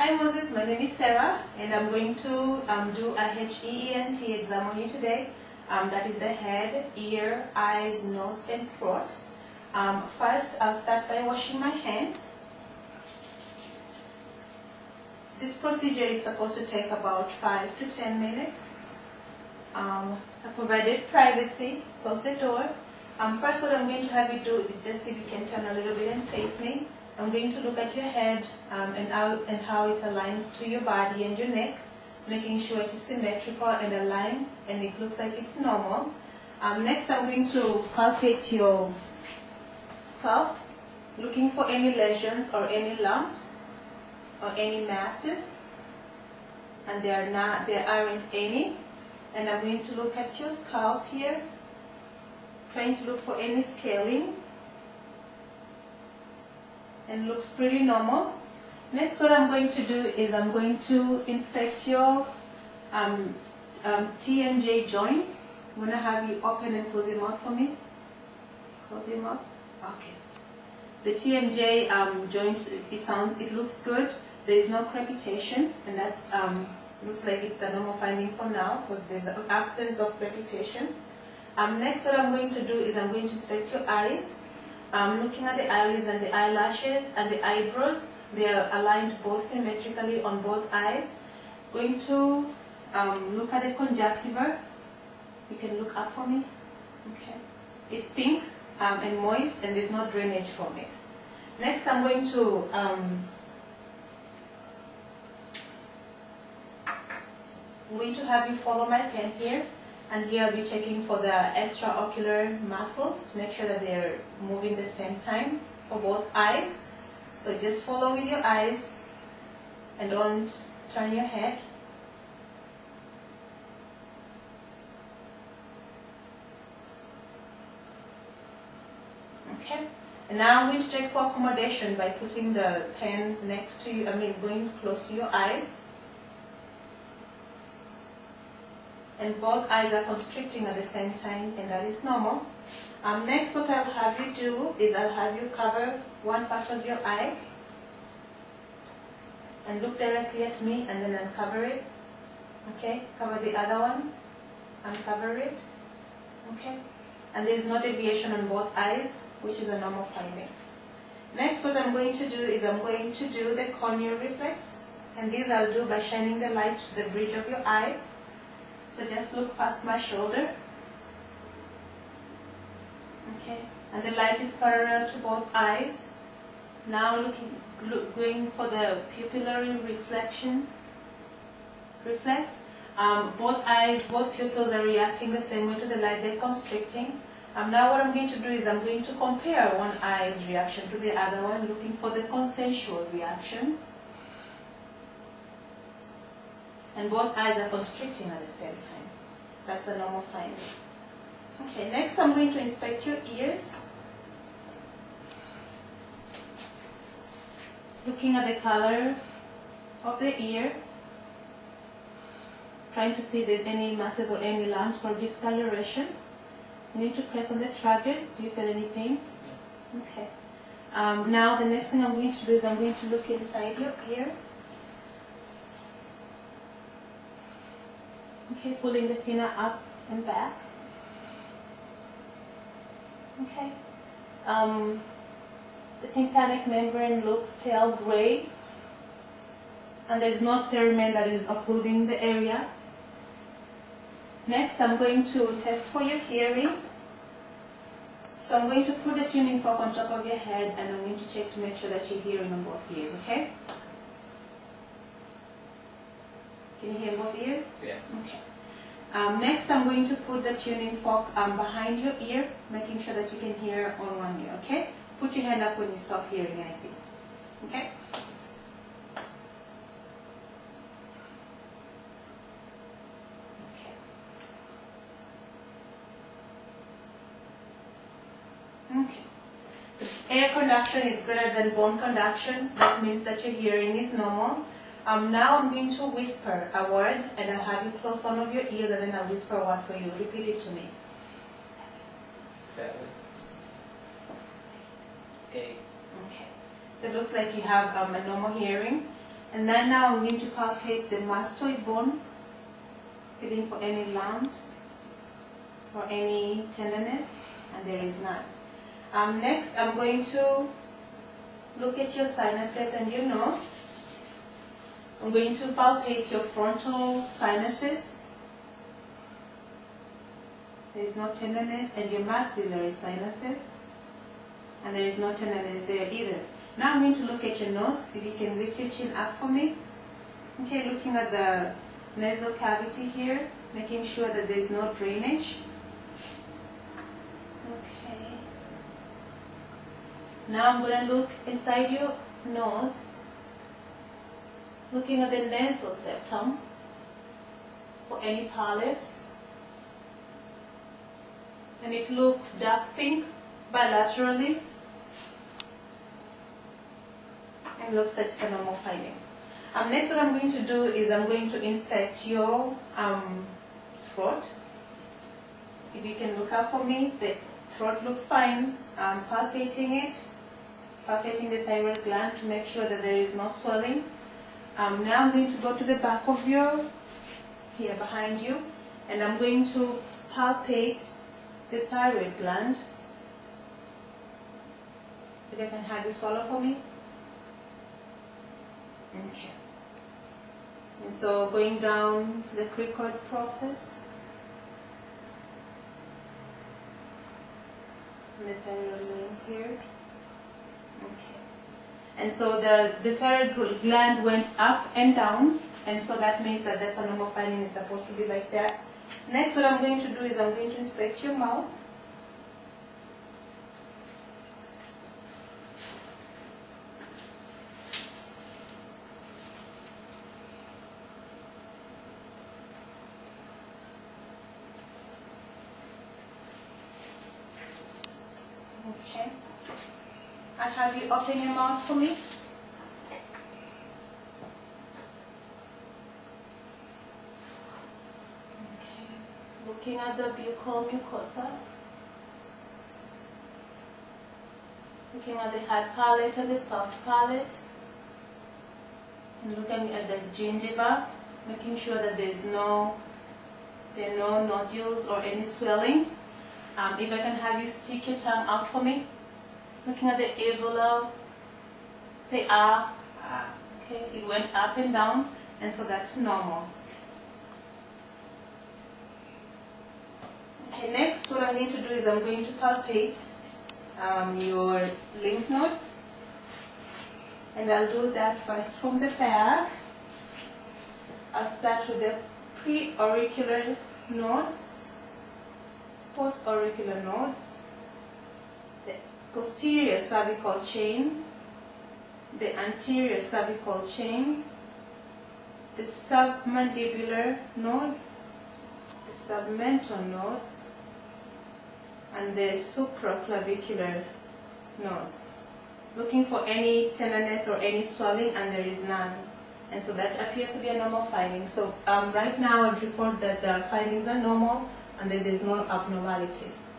Hi Moses, my name is Sarah and I'm going to do a HEENT exam on you today. That is the head, ear, eyes, nose and throat. First I'll start by washing my hands. This procedure is supposed to take about 5 to 10 minutes. I provided privacy, close the door. First what I'm going to have you do is just if you can turn a little bit and face me. I'm going to look at your head and how it aligns to your body and your neck, making sure it is symmetrical and aligned and it looks like it's normal. Next I'm going to palpate your scalp, looking for any lesions or any lumps or any masses, and there aren't any. And I'm going to look at your scalp here, trying to look for any scaling, and looks pretty normal. Next what I'm going to do is I'm going to inspect your TMJ joint. I'm going to have you open and close your mouth for me. Close your mouth. Okay. The TMJ joint, it looks good. There is no crepitation, and that's looks like it's a normal finding for now because there's an absence of crepitation. Next what I'm going to do is I'm going to inspect your eyes. Looking at the eyelids and the eyelashes and the eyebrows, they are aligned both symmetrically on both eyes. Going to look at the conjunctiva. You can look up for me. Okay. It's pink and moist and there's no drainage from it. Next I'm going to have you follow my pen here. And here I'll be checking for the extraocular muscles to make sure that they're moving the same time for both eyes. So just follow with your eyes and don't turn your head. Okay. And now I'm going to check for accommodation by putting the pen next to you, going close to your eyes. And both eyes are constricting at the same time, and that is normal. Next, what I'll have you do is I'll have you cover one part of your eye and look directly at me and then uncover it. Okay, cover the other one, uncover it. Okay, and there's no deviation on both eyes, which is a normal finding. Next, what I'm going to do is I'm going to do the corneal reflex, and these I'll do by shining the light to the bridge of your eye. So just look past my shoulder. Okay, and the light is parallel to both eyes. Now going for the pupillary reflex. Both pupils are reacting the same way to the light, they're constricting. Now what I'm going to do is I'm going to compare one eye's reaction to the other one, looking for the consensual reaction. And both eyes are constricting at the same time. So that's a normal finding. Okay, next I'm going to inspect your ears. Looking at the color of the ear. Trying to see if there's any masses or any lumps or discoloration. You need to press on the tragus. Do you feel any pain? Okay. Now the next thing I'm going to do is I'm going to look inside your ear. Okay, pulling the pinna up and back. Okay. The tympanic membrane looks pale gray, and there's no cerumen that is occluding the area. Next, I'm going to test for your hearing. So I'm going to put the tuning fork on top of your head, and I'm going to check to make sure that you're hearing on both ears. Okay? Can you hear both ears? Yes. Okay. Next, I'm going to put the tuning fork behind your ear, making sure that you can hear on one ear. Okay? Put your hand up when you stop hearing anything. Okay? Okay. If air conduction is greater than bone conduction, so that means that your hearing is normal. Now I'm going to whisper a word, and I'll have you close one of your ears, and then I'll whisper a word for you. Repeat it to me. 7. 8. Okay. So it looks like you have a normal hearing. And then now I'm going to palpate the mastoid bone, feeling for any lumps or any tenderness, and there is none. Next, I'm going to look at your sinuses and your nose. I'm going to palpate your frontal sinuses. There is no tenderness, and your maxillary sinuses, and there is no tenderness there either. Now I'm going to look at your nose. If you can lift your chin up for me. Okay, looking at the nasal cavity here, making sure that there is no drainage. Okay. Now I'm going to look inside your nose, looking at the nasal septum for any polyps. And it looks dark pink bilaterally. And looks like it's a normal finding. Next, what I'm going to do is I'm going to inspect your throat. If you can look out for me, the throat looks fine. I'm palpating it, palpating the thyroid gland to make sure that there is no swelling. Now I'm going to go to the back of your, here behind you, and I'm going to palpate the thyroid gland. If I can have you swallow for me. Okay. And so going down the cricoid process. And the thyroid glands here. Okay. And so the thyroid gland went up and down, and so that means that that's a normal finding. Is supposed to be like that. Next, what I'm going to do is I'm going to inspect your mouth. Okay. And have you open your mouth for me? Okay. Looking at the buccal mucosa. Looking at the hard palate and the soft palate. And looking at the gingiva, making sure that there are no nodules or any swelling. If I can have you stick your tongue out for me. Looking at the alveolar, say ah. Ah. Okay, it went up and down, and so that's normal. Okay, next what I'm going to do is I'm going to palpate your lymph nodes. And I'll do that first from the back. I'll start with the pre-auricular nodes, post-auricular nodes, the posterior cervical chain, the anterior cervical chain, the submandibular nodes, the submental nodes, and the supraclavicular nodes. Looking for any tenderness or any swelling, and there is none. And so that appears to be a normal finding. So right now I'll report that the findings are normal and that there's no abnormalities.